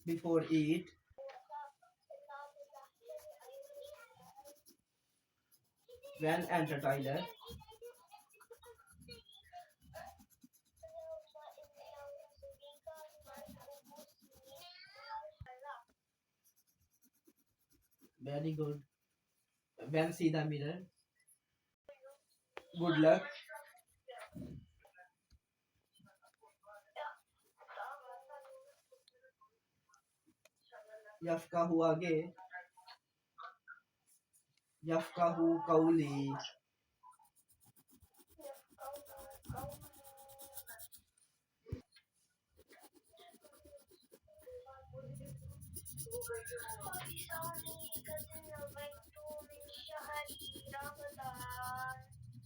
before eat. When enter toilet. Very good. When see the mirror. Good luck. यफ़क़हू आगे. यफ़क़हू कौली.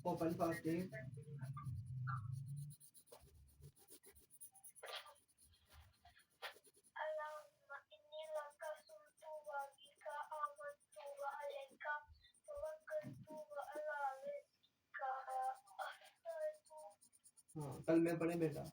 Open fasting. हाँ, कल में पढ़े बेटा.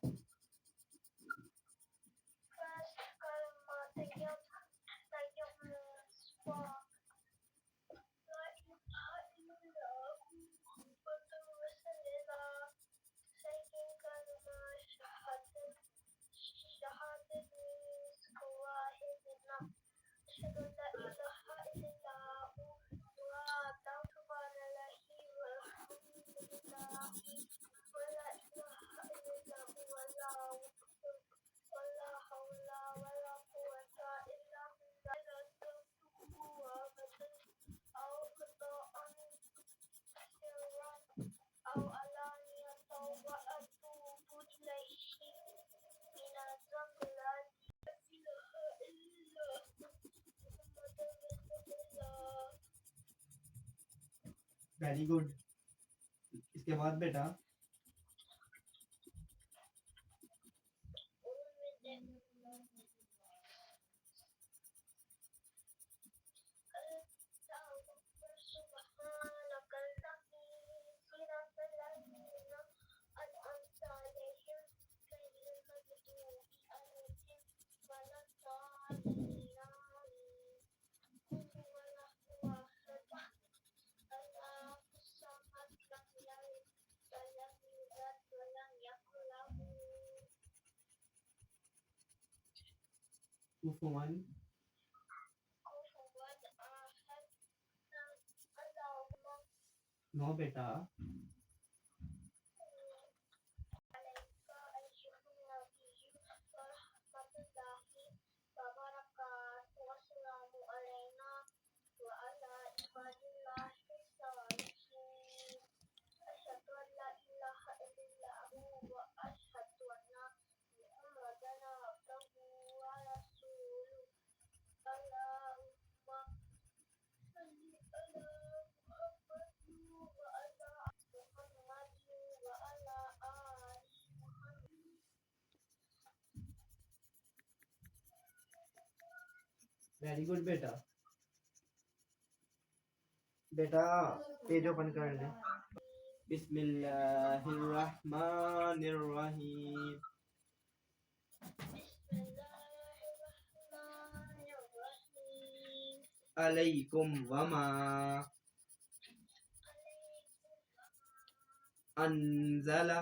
Very good. इसके बाद बेटा कुफुवन. नो बेटा. वेरी गुड बेटा. बेटा पेज ओपन कर ले. बिस्मिल्लाहिर्रहमानिर्रहीम. अलैकुम वमा अंज़ला